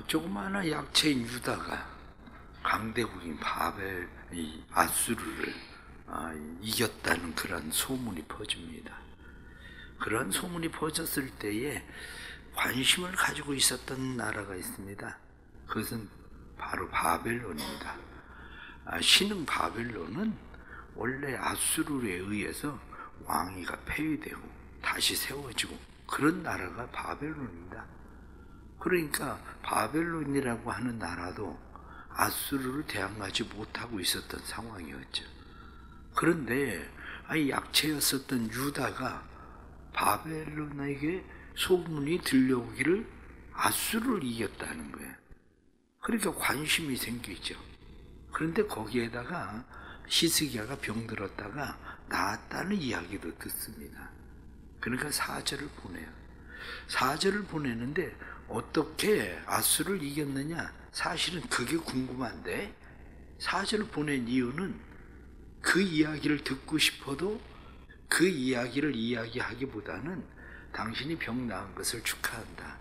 조그마한 약체인 유다가 강대국인 바벨 이 아수르를 이겼다는 그런 소문이 퍼집니다. 그런 소문이 퍼졌을 때에 관심을 가지고 있었던 나라가 있습니다. 그것은 바로 바벨론입니다. 신흥 바벨론은 원래 아수르에 의해서 왕위가 폐위되고 다시 세워지고 그런 나라가 바벨론입니다. 그러니까 바벨론이라고 하는 나라도 아수르를 대항하지 못하고 있었던 상황이었죠. 그런데 약체였었던 유다가 바벨론에게 소문이 들려오기를 아수르를 이겼다는 거예요. 그러니까 관심이 생기죠. 그런데 거기에다가 히스기야가 병들었다가 나았다는 이야기도 듣습니다. 그러니까 사절을 보내요. 사절을 보내는데 어떻게 아수르를 이겼느냐? 사실은 그게 궁금한데 사절을 보낸 이유는 그 이야기를 듣고 싶어도 그 이야기를 이야기하기보다는 당신이 병 나은 것을 축하한다.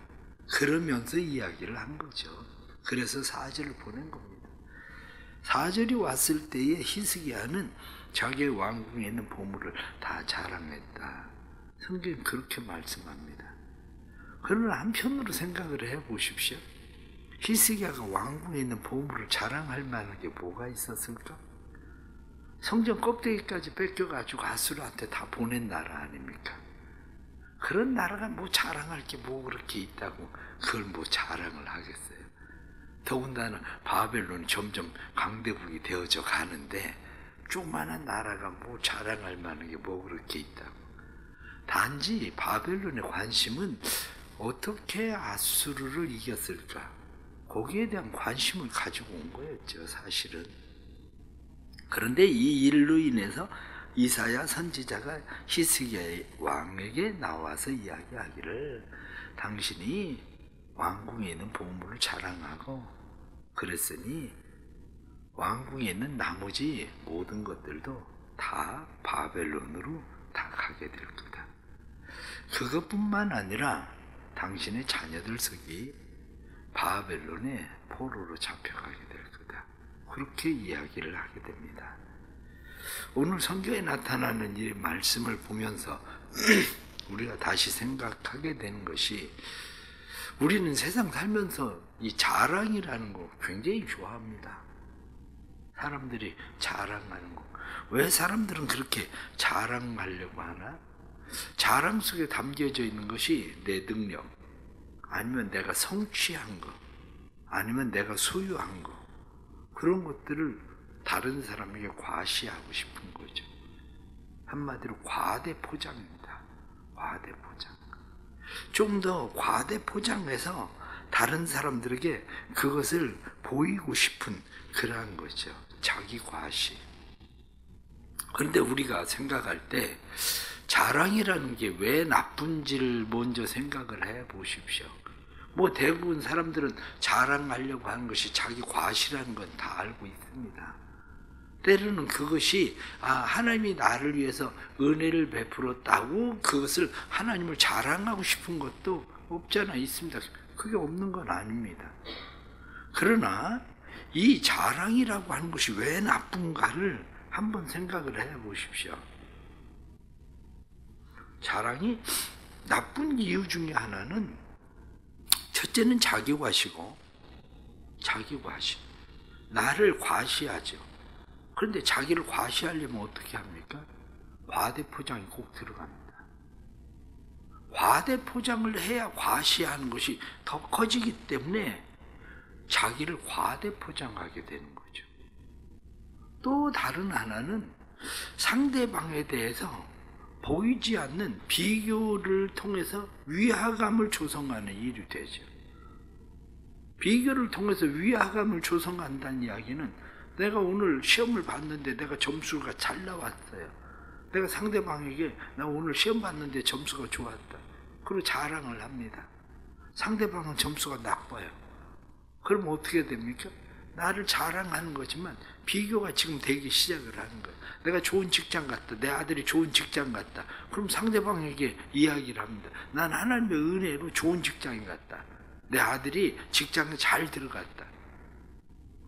그러면서 이야기를 한 거죠. 그래서 사절을 보낸 겁니다. 사절이 왔을 때에 히스기야는 자기의 왕궁에 있는 보물을 다 자랑했다. 성경은 그렇게 말씀합니다. 그러나 한편으로 생각을 해보십시오. 히스기야가 왕궁에 있는 보물을 자랑할 만한 게 뭐가 있었을까? 성전 껍데기까지 뺏겨가지고 아수르한테 다 보낸 나라 아닙니까? 그런 나라가 뭐 자랑할 게 뭐 그렇게 있다고 그걸 뭐 자랑을 하겠어요? 더군다나 바벨론이 점점 강대국이 되어져 가는데 조그마한 나라가 뭐 자랑할 만한 게 뭐 그렇게 있다고. 단지 바벨론의 관심은 어떻게 아수르를 이겼을까? 거기에 대한 관심을 가지고 온 거였죠, 사실은. 그런데 이 일로 인해서 이사야 선지자가 히스기야 왕에게 나와서 이야기하기를 당신이 왕궁에 있는 보물을 자랑하고 그랬으니 왕궁에 있는 나머지 모든 것들도 다 바벨론으로 다 가게 될 거다. 그것뿐만 아니라 당신의 자녀들 속이 바벨론의 포로로 잡혀가게 될 거다. 그렇게 이야기를 하게 됩니다. 오늘 성경에 나타나는 이 말씀을 보면서 우리가 다시 생각하게 되는 것이 우리는 세상 살면서 이 자랑이라는 거 굉장히 좋아합니다. 사람들이 자랑하는 거. 왜 사람들은 그렇게 자랑하려고 하나? 자랑 속에 담겨져 있는 것이 내 능력, 아니면 내가 성취한 거, 아니면 내가 소유한 거, 그런 것들을 다른 사람에게 과시하고 싶은 거죠. 한마디로 과대 포장입니다. 과대 포장. 좀 더 과대 포장해서 다른 사람들에게 그것을 보이고 싶은 그러한 거죠. 자기 과시. 그런데 우리가 생각할 때 자랑이라는 게 왜 나쁜지를 먼저 생각을 해 보십시오. 뭐 대부분 사람들은 자랑하려고 하는 것이 자기 과시라는 건 다 알고 있습니다. 때로는 그것이 하나님이 나를 위해서 은혜를 베풀었다고 그것을 하나님을 자랑하고 싶은 것도 없잖아 있습니다. 그게 없는 건 아닙니다. 그러나 이 자랑이라고 하는 것이 왜 나쁜가를 한번 생각을 해 보십시오. 자랑이 나쁜 이유 중에 하나는 첫째는 자기 과시고 자기 과시. 나를 과시하죠. 그런데 자기를 과시하려면 어떻게 합니까? 과대 포장이 꼭 들어갑니다. 과대 포장을 해야 과시하는 것이 더 커지기 때문에 자기를 과대 포장하게 되는 거죠. 또 다른 하나는 상대방에 대해서 보이지 않는 비교를 통해서 위화감을 조성하는 일이 되죠. 비교를 통해서 위화감을 조성한다는 이야기는 내가 오늘 시험을 봤는데 내가 점수가 잘 나왔어요. 내가 상대방에게 나 오늘 시험 봤는데 점수가 좋았다. 그리고 자랑을 합니다. 상대방은 점수가 나빠요. 그럼 어떻게 됩니까? 나를 자랑하는 거지만 비교가 지금 되기 시작을 하는 거예요. 내가 좋은 직장 갔다. 내 아들이 좋은 직장 갔다. 그럼 상대방에게 이야기를 합니다. 난 하나님의 은혜로 좋은 직장에 갔다. 내 아들이 직장에 잘 들어갔다.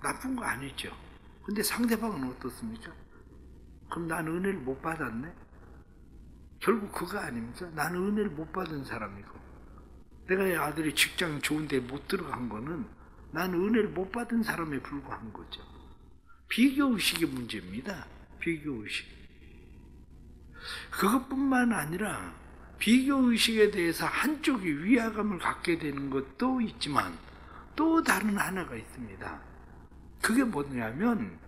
나쁜 거 아니죠. 근데 상대방은 어떻습니까? 그럼 나는 은혜를 못 받았네? 결국 그거 아닙니까? 나는 은혜를 못 받은 사람이고, 내가 내 아들이 직장 좋은 데 못 들어간 거는 나는 은혜를 못 받은 사람에 불과한 거죠. 비교의식의 문제입니다. 비교의식. 그것뿐만 아니라 비교의식에 대해서 한쪽이 위화감을 갖게 되는 것도 있지만 또 다른 하나가 있습니다. 그게 뭐냐면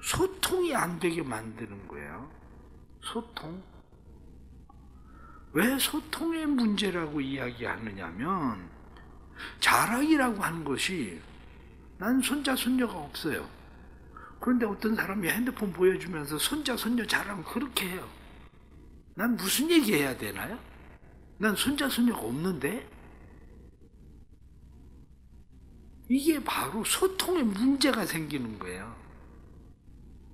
소통이 안 되게 만드는 거예요. 소통. 왜 소통의 문제라고 이야기하느냐면 자랑이라고 하는 것이, 난 손자 손녀가 없어요. 그런데 어떤 사람이 핸드폰 보여주면서 손자 손녀 자랑 그렇게 해요. 난 무슨 얘기해야 되나요? 난 손자 손녀가 없는데? 이게 바로 소통의 문제가 생기는 거예요.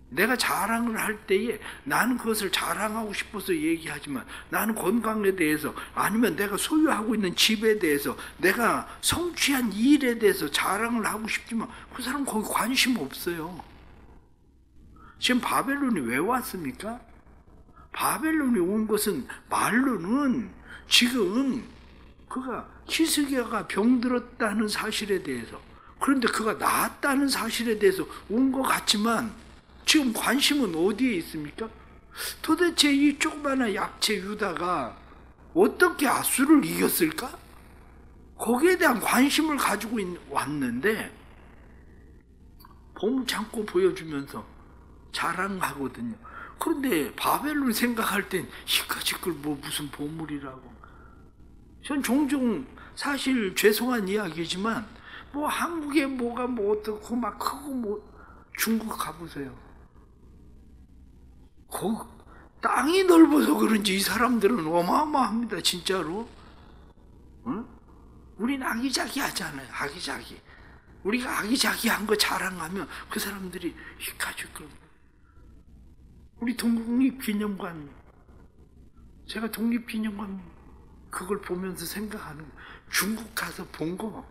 내가 자랑을 할 때에 나는 그것을 자랑하고 싶어서 얘기하지만, 나는 건강에 대해서, 아니면 내가 소유하고 있는 집에 대해서, 내가 성취한 일에 대해서 자랑을 하고 싶지만 그 사람 거기 관심 없어요. 지금 바벨론이 왜 왔습니까? 바벨론이 온 것은 말로는 지금 그가 히스기야가 병들었다는 사실에 대해서, 그런데 그가 나았다는 사실에 대해서 온 것 같지만 지금 관심은 어디에 있습니까? 도대체 이 조그마한 약체 유다가 어떻게 아수를 이겼을까? 거기에 대한 관심을 가지고 왔는데 봄참고 보여주면서 자랑하거든요. 그런데 바벨론 생각할 땐 이까짓 걸 뭐 무슨 보물이라고. 전 종종 사실 죄송한 이야기지만 뭐 한국에 뭐가 뭐 어떻고 막 크고 뭐 중국 가보세요. 땅이 넓어서 그런지 이 사람들은 어마어마합니다. 진짜로. 응? 우린 아기자기 하잖아요. 아기자기. 우리가 아기자기한 거 자랑하면 그 사람들이 이까짓 걸. 우리 독립기념관, 제가 독립기념관 그걸 보면서 생각하는, 중국 가서 본 거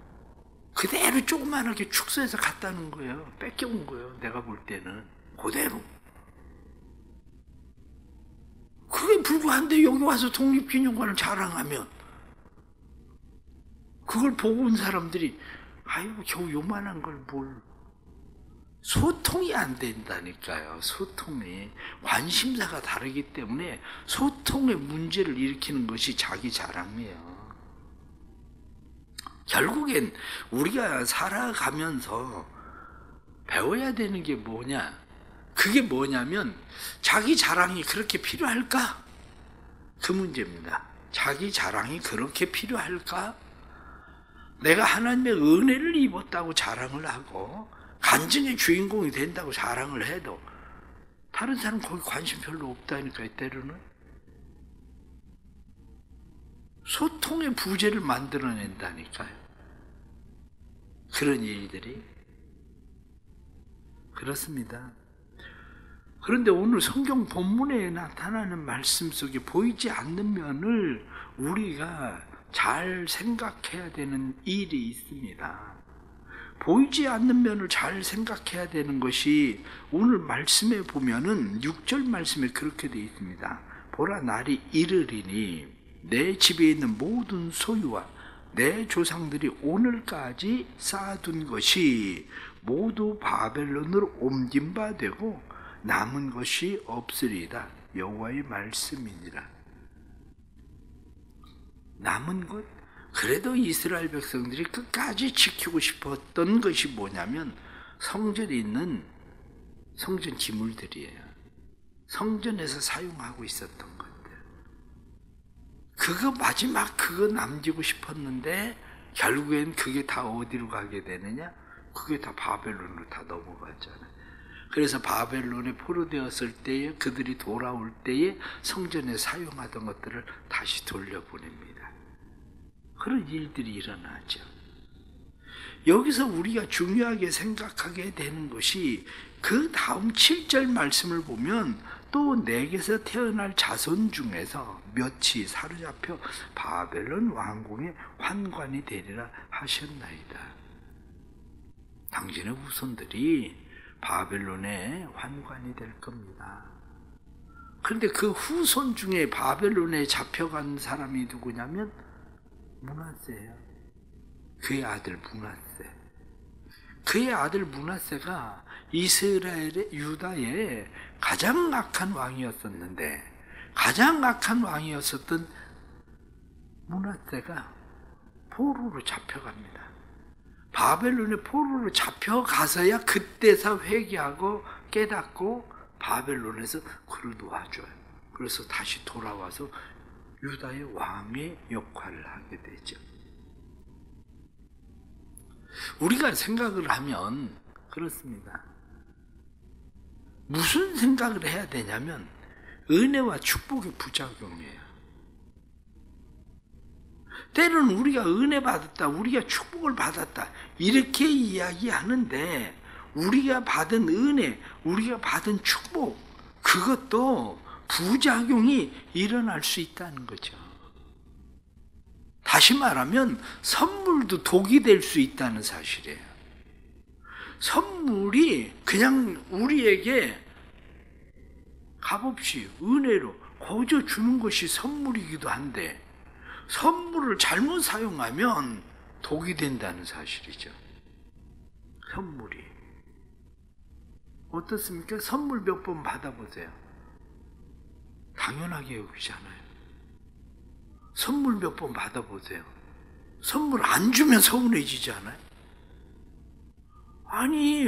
그대로 조그만하게 축소해서 갖다 놓은 거예요. 뺏겨온 거예요. 내가 볼 때는 그대로. 그게 불과한데 여기 와서 독립기념관을 자랑하면 그걸 보고 온 사람들이 아이고 겨우 요만한 걸 뭘. 소통이 안 된다니까요. 소통이. 관심사가 다르기 때문에 소통의 문제를 일으키는 것이 자기 자랑이에요. 결국엔 우리가 살아가면서 배워야 되는 게 뭐냐? 그게 뭐냐면 자기 자랑이 그렇게 필요할까? 그 문제입니다. 자기 자랑이 그렇게 필요할까? 내가 하나님의 은혜를 입었다고 자랑을 하고 간증의 주인공이 된다고 자랑을 해도 다른 사람 거기 관심 별로 없다니까요. 때로는 소통의 부재를 만들어낸다니까요. 그런 일들이 그렇습니다. 그런데 오늘 성경 본문에 나타나는 말씀 속에 보이지 않는 면을 우리가 잘 생각해야 되는 일이 있습니다. 보이지 않는 면을 잘 생각해야 되는 것이 오늘 말씀에 보면은 6절 말씀에 그렇게 되어 있습니다. 보라, 날이 이르리니 내 집에 있는 모든 소유와 내 조상들이 오늘까지 쌓아둔 것이 모두 바벨론으로 옮긴 바 되고 남은 것이 없으리다. 여호와의 말씀이니라. 남은 것? 그래도 이스라엘 백성들이 끝까지 지키고 싶었던 것이 뭐냐면 성전에 있는 성전 기물들이에요. 성전에서 사용하고 있었던 것들. 그거 마지막 그거 남기고 싶었는데 결국엔 그게 다 어디로 가게 되느냐? 그게 다 바벨론으로 다 넘어갔잖아요. 그래서 바벨론에 포로되었을 때에 그들이 돌아올 때에 성전에 사용하던 것들을 다시 돌려보냅니다. 그런 일들이 일어나죠. 여기서 우리가 중요하게 생각하게 되는 것이 그 다음 7절 말씀을 보면 또 내게서 태어날 자손 중에서 몇이 사로잡혀 바벨론 왕궁의 환관이 되리라 하셨나이다. 당신의 후손들이 바벨론의 환관이 될 겁니다. 그런데 그 후손 중에 바벨론에 잡혀간 사람이 누구냐면 므낫세예요. 그의 아들 므낫세. 그의 아들 므낫세가 이스라엘의 유다의 가장 악한 왕이었었는데, 가장 악한 왕이었었던 므낫세가 포로로 잡혀갑니다. 바벨론의 포로로 잡혀가서야 그때서 회개하고 깨닫고 바벨론에서 그를 놓아줘요. 그래서 다시 돌아와서 유다의 왕의 역할을 하게 되죠. 우리가 생각을 하면 그렇습니다. 무슨 생각을 해야 되냐면 은혜와 축복의 부작용이에요. 때로는 우리가 은혜 받았다, 우리가 축복을 받았다 이렇게 이야기하는데, 우리가 받은 은혜, 우리가 받은 축복, 그것도 부작용이 일어날 수 있다는 거죠. 다시 말하면 선물도 독이 될 수 있다는 사실이에요. 선물이 그냥 우리에게 값없이 은혜로 거저 주는 것이 선물이기도 한데, 선물을 잘못 사용하면 독이 된다는 사실이죠. 선물이 어떻습니까? 선물 몇 번 받아보세요. 당연하게 여기잖아요. 선물 몇 번 받아보세요. 선물 안 주면 서운해지지 않아요? 아니,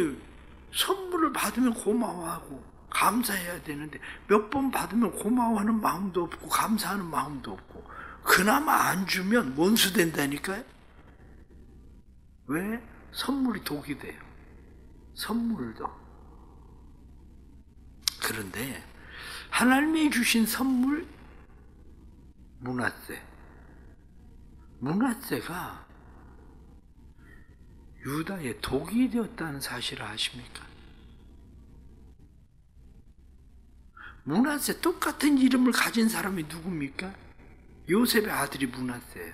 선물을 받으면 고마워하고 감사해야 되는데 몇 번 받으면 고마워하는 마음도 없고 감사하는 마음도 없고, 그나마 안 주면 원수 된다니까요. 왜? 선물이 독이 돼요. 선물도. 그런데 하나님이 주신 선물, 므낫세가 유다의 독이 되었다는 사실을 아십니까? 므낫세 똑같은 이름을 가진 사람이 누굽니까? 요셉의 아들이 므낫세예요.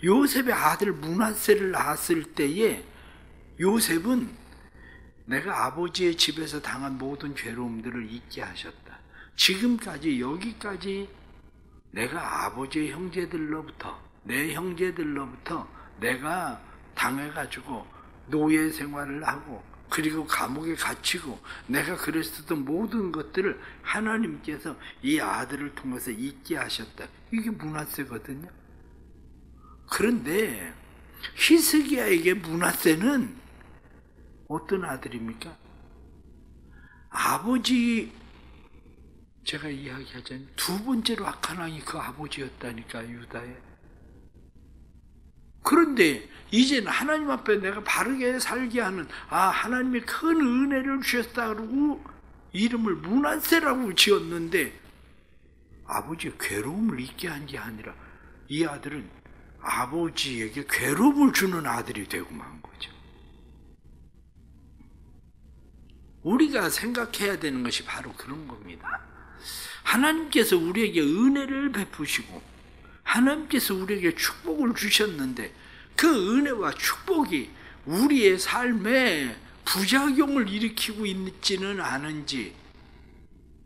요셉의 아들 므낫세를 낳았을 때에 요셉은 내가 아버지의 집에서 당한 모든 괴로움들을 잊게 하셨다. 지금까지 여기까지 내가 아버지의 형제들로부터, 내 형제들로부터 내가 당해가지고 노예 생활을 하고 그리고 감옥에 갇히고 내가 그랬었던 모든 것들을 하나님께서 이 아들을 통해서 잊게 하셨다. 이게 므낫세거든요. 그런데 히스기야에게 므낫세는 어떤 아들입니까? 아버지, 제가 이야기하자면 두 번째로 악한 왕이 그 아버지였다니까, 유다에. 그런데 이제는 하나님 앞에 내가 바르게 살게 하는, 하나님이 큰 은혜를 주셨다 그러고 이름을 므낫세라고 지었는데, 아버지의 괴로움을 잊게 한 게 아니라 이 아들은 아버지에게 괴로움을 주는 아들이 되고 만 거죠. 우리가 생각해야 되는 것이 바로 그런 겁니다. 하나님께서 우리에게 은혜를 베푸시고 하나님께서 우리에게 축복을 주셨는데, 그 은혜와 축복이 우리의 삶에 부작용을 일으키고 있지는 않은지,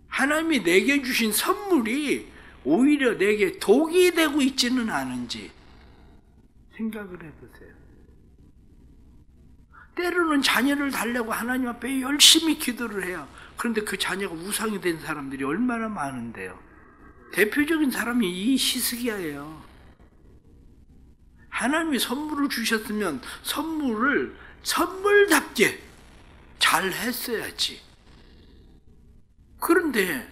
하나님이 내게 주신 선물이 오히려 내게 독이 되고 있지는 않은지 생각을 해보세요. 때로는 자녀를 달라고 하나님 앞에 열심히 기도를 해요. 그런데 그 자녀가 우상이 된 사람들이 얼마나 많은데요. 대표적인 사람이 이 히스기야예요. 하나님이 선물을 주셨으면 선물을 선물답게 잘 했어야지. 그런데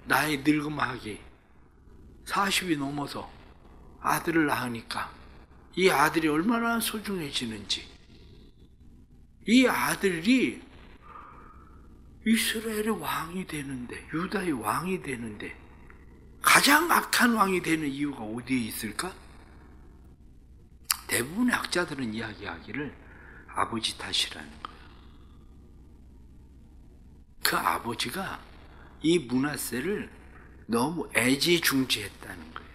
나이 늙음하기 40이 넘어서 아들을 낳으니까 이 아들이 얼마나 소중해지는지, 이 아들이 이스라엘의 왕이 되는데, 유다의 왕이 되는데 가장 악한 왕이 되는 이유가 어디에 있을까? 대부분의 학자들은 이야기하기를 아버지 탓이라는 거예요. 그 아버지가 이 므낫세를 너무 애지중지했다는 거예요.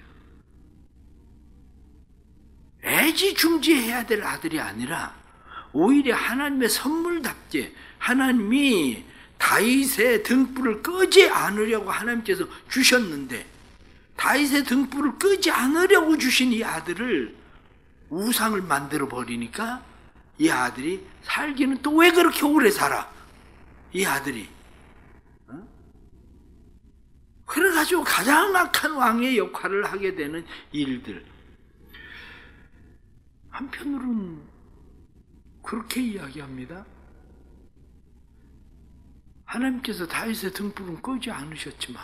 애지중지해야 될 아들이 아니라 오히려 하나님의 선물답게 하나님이 다윗의 등불을 끄지 않으려고 하나님께서 주셨는데 다윗의 등불을 끄지 않으려고 주신 이 아들을 우상을 만들어 버리니까 이 아들이 살기는 또 왜 그렇게 오래 살아? 이 아들이. 그래가지고 가장 악한 왕의 역할을 하게 되는 일들. 한편으로는 그렇게 이야기합니다. 하나님께서 다윗의 등불은 끄지 않으셨지만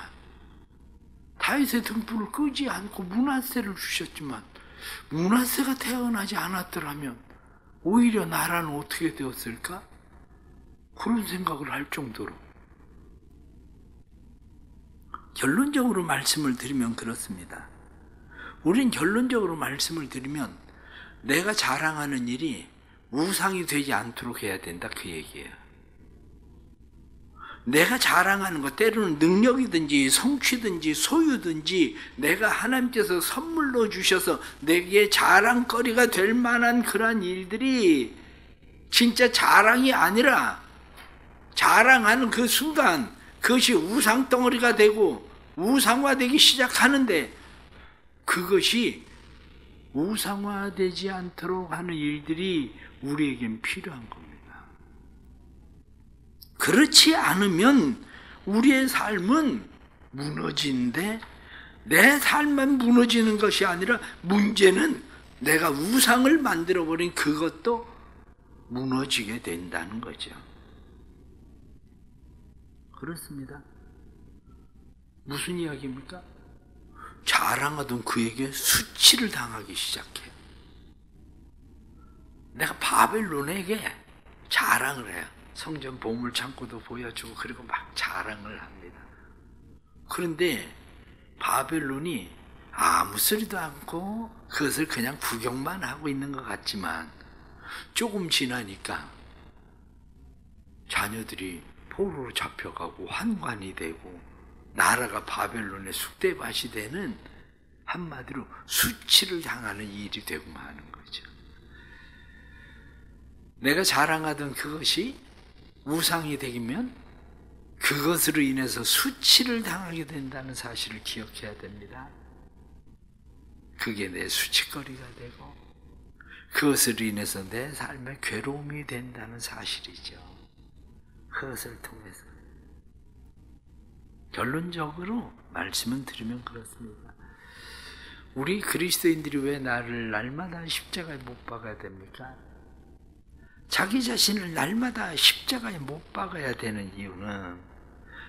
다윗의 등불을 끄지 않고 므낫세를 주셨지만 므낫세가 태어나지 않았더라면 오히려 나라는 어떻게 되었을까? 그런 생각을 할 정도로. 결론적으로 말씀을 드리면 그렇습니다. 우린 결론적으로 말씀을 드리면 내가 자랑하는 일이 우상이 되지 않도록 해야 된다, 그 얘기예요. 내가 자랑하는 것, 때로는 능력이든지 성취든지 소유든지 내가 하나님께서 선물로 주셔서 내게 자랑거리가 될 만한 그러한 일들이 진짜 자랑이 아니라 자랑하는 그 순간 그것이 우상덩어리가 되고 우상화되기 시작하는데 그것이 우상화되지 않도록 하는 일들이 우리에겐 필요한 겁니다. 그렇지 않으면 우리의 삶은 무너지는데 내 삶만 무너지는 것이 아니라 문제는 내가 우상을 만들어버린 그것도 무너지게 된다는 거죠. 그렇습니다. 무슨 이야기입니까? 자랑하던 그에게 수치를 당하기 시작해. 내가 바벨론에게 자랑을 해요. 성전 보물창고도 보여주고 그리고 막 자랑을 합니다. 그런데 바벨론이 아무 소리도 않고 그것을 그냥 구경만 하고 있는 것 같지만 조금 지나니까 자녀들이 포로로 잡혀가고 환관이 되고 나라가 바벨론의 쑥대밭이 되는 한마디로 수치를 당하는 일이 되고 마는 거죠. 내가 자랑하던 그것이 우상이 되면 그것으로 인해서 수치를 당하게 된다는 사실을 기억해야 됩니다. 그게 내 수치거리가 되고 그것으로 인해서 내 삶에 괴로움이 된다는 사실이죠. 그것을 통해서 결론적으로 말씀을 드리면 그렇습니다. 우리 그리스도인들이 왜 나를 날마다 십자가에 못 박아야 됩니까? 자기 자신을 날마다 십자가에 못 박아야 되는 이유는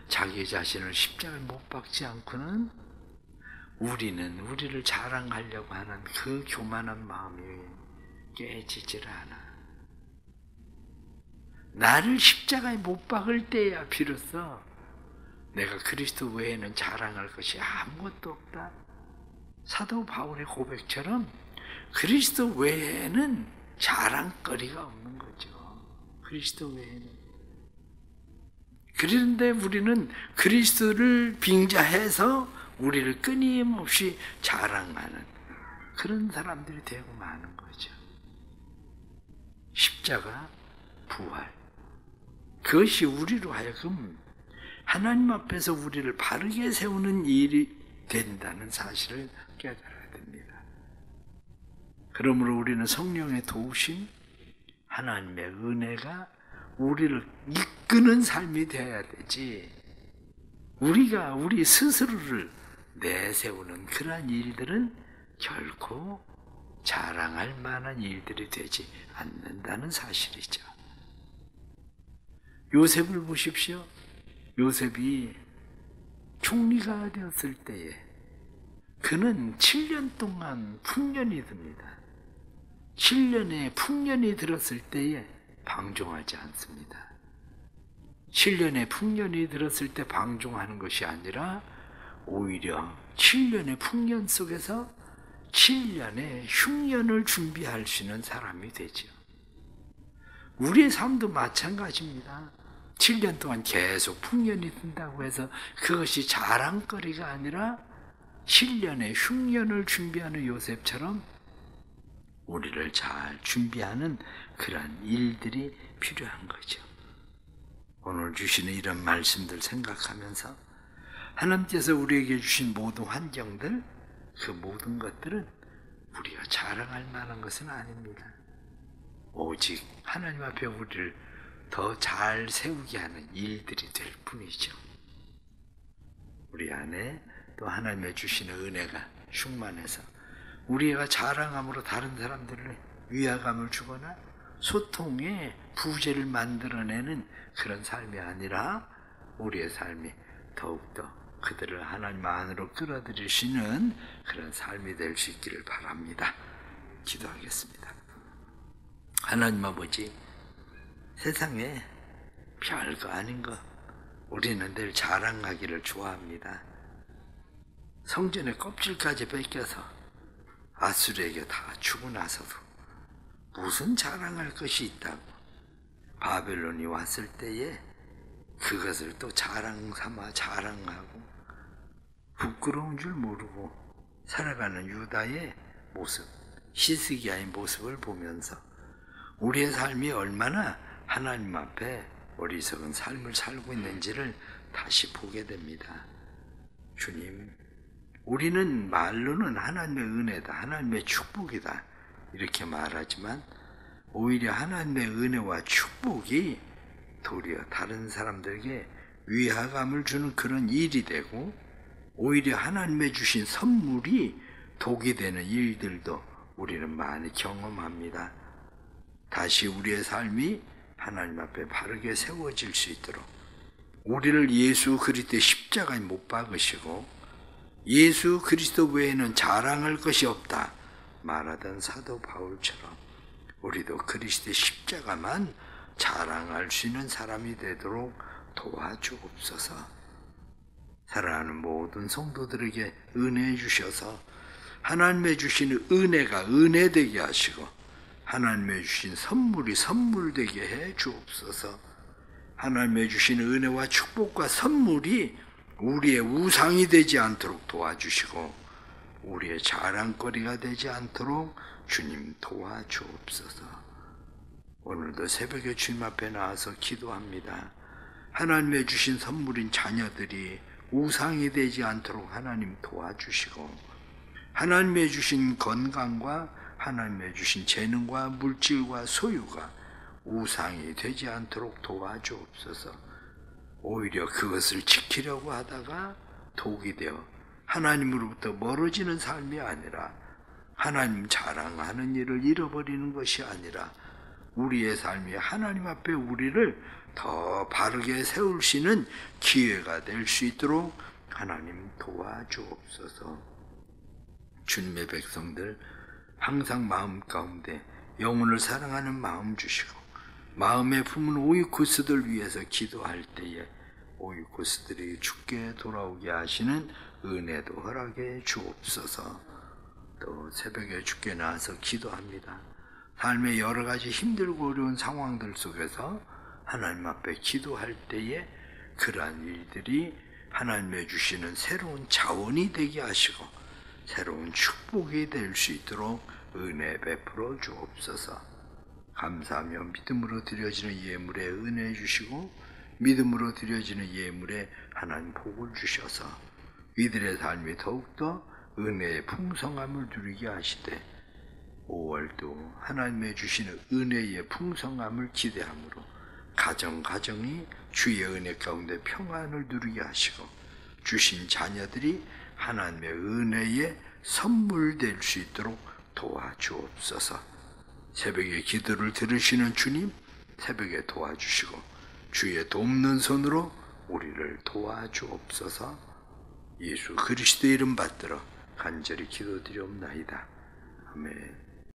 자기 자신을 십자가에 못 박지 않고는 우리는 우리를 자랑하려고 하는 그 교만한 마음이 깨지질 않아. 나를 십자가에 못 박을 때야 비로소 내가 그리스도 외에는 자랑할 것이 아무것도 없다. 사도 바울의 고백처럼 그리스도 외에는 자랑거리가 없는 거죠. 그리스도 외에는. 그런데 우리는 그리스도를 빙자해서 우리를 끊임없이 자랑하는 그런 사람들이 되고 마는 거죠. 십자가, 부활. 그것이 우리로 하여금 하나님 앞에서 우리를 바르게 세우는 일이 된다는 사실을 깨달아야 됩니다. 그러므로 우리는 성령의 도우심, 하나님의 은혜가 우리를 이끄는 삶이 되어야 되지, 우리가 우리 스스로를 내세우는 그러한 일들은 결코 자랑할 만한 일들이 되지 않는다는 사실이죠. 요셉을 보십시오. 요셉이 총리가 되었을 때에 그는 7년 동안 풍년이 듭니다. 7년의 풍년이 들었을 때에 방종하지 않습니다. 7년의 풍년이 들었을 때 방종하는 것이 아니라 오히려 7년의 풍년 속에서 7년의 흉년을 준비할 수 있는 사람이 되죠. 우리의 삶도 마찬가지입니다. 7년 동안 계속 풍년이 든다고 해서 그것이 자랑거리가 아니라 7년의 흉년을 준비하는 요셉처럼 우리를 잘 준비하는 그런 일들이 필요한 거죠. 오늘 주시는 이런 말씀들 생각하면서 하나님께서 우리에게 주신 모든 환경들, 그 모든 것들은 우리가 자랑할 만한 것은 아닙니다. 오직 하나님 앞에 우리를 더 잘 세우게 하는 일들이 될 뿐이죠. 우리 안에 또 하나님의 주시는 은혜가 충만해서 우리가 자랑함으로 다른 사람들을 위화감을 주거나 소통의 부재를 만들어내는 그런 삶이 아니라 우리의 삶이 더욱더 그들을 하나님 안으로 끌어들이시는 그런 삶이 될 수 있기를 바랍니다. 기도하겠습니다. 하나님 아버지, 세상에 별거 아닌 것 우리는 늘 자랑하기를 좋아합니다. 성전의 껍질까지 뺏겨서 아수르에게 다 주고 나서도 무슨 자랑할 것이 있다고 바벨론이 왔을 때에 그것을 또 자랑 삼아 자랑하고 부끄러운 줄 모르고 살아가는 유다의 모습, 히스기야의 모습을 보면서 우리의 삶이 얼마나 하나님 앞에 어리석은 삶을 살고 있는지를 다시 보게 됩니다. 주님, 우리는 말로는 하나님의 은혜다, 하나님의 축복이다 이렇게 말하지만 오히려 하나님의 은혜와 축복이 도리어 다른 사람들에게 위화감을 주는 그런 일이 되고 오히려 하나님의 주신 선물이 독이 되는 일들도 우리는 많이 경험합니다. 다시 우리의 삶이 하나님 앞에 바르게 세워질 수 있도록 우리를 예수 그리스도의 십자가에 못 박으시고 예수 그리스도 외에는 자랑할 것이 없다 말하던 사도 바울처럼 우리도 그리스도의 십자가만 자랑할 수 있는 사람이 되도록 도와주옵소서. 사랑하는 모든 성도들에게 은혜 주셔서 하나님의 주시는 은혜가 은혜되게 하시고 하나님의 주신 선물이 선물되게 해 주옵소서. 하나님의 주시는 은혜와 축복과 선물이 우리의 우상이 되지 않도록 도와주시고 우리의 자랑거리가 되지 않도록 주님 도와주옵소서. 오늘도 새벽에 주님 앞에 나와서 기도합니다. 하나님의 주신 선물인 자녀들이 우상이 되지 않도록 하나님 도와주시고 하나님의 주신 건강과 하나님의 주신 재능과 물질과 소유가 우상이 되지 않도록 도와주옵소서. 오히려 그것을 지키려고 하다가 독이 되어 하나님으로부터 멀어지는 삶이 아니라 하나님 자랑하는 일을 잃어버리는 것이 아니라 우리의 삶이 하나님 앞에 우리를 더 바르게 세우시는 기회가 될 수 있도록 하나님 도와주옵소서. 주님의 백성들 항상 마음 가운데 영혼을 사랑하는 마음 주시고 마음에 품은 오이쿠스들 위해서 기도할 때에 오이쿠스들이 주께 돌아오게 하시는 은혜도 허락해 주옵소서. 또 새벽에 주께 나와서 기도합니다. 삶의 여러 가지 힘들고 어려운 상황들 속에서 하나님 앞에 기도할 때에 그러한 일들이 하나님의 주시는 새로운 자원이 되게 하시고 새로운 축복이 될 수 있도록 은혜 베풀어 주옵소서. 감사하며 믿음으로 드려지는 예물에 은혜 주시고 믿음으로 드려지는 예물에 하나님 복을 주셔서 이들의 삶이 더욱더 은혜의 풍성함을 누리게 하시되 5월도 하나님의 주시는 은혜의 풍성함을 기대함으로 가정이 주의 은혜 가운데 평안을 누리게 하시고 주신 자녀들이 하나님의 은혜의 선물 될 수 있도록 도와주옵소서. 새벽에 기도를 들으시는 주님, 새벽에 도와주시고 주의 돕는 손으로 우리를 도와주옵소서. 예수 그리스도의 이름 받들어 간절히 기도드리옵나이다. 아멘.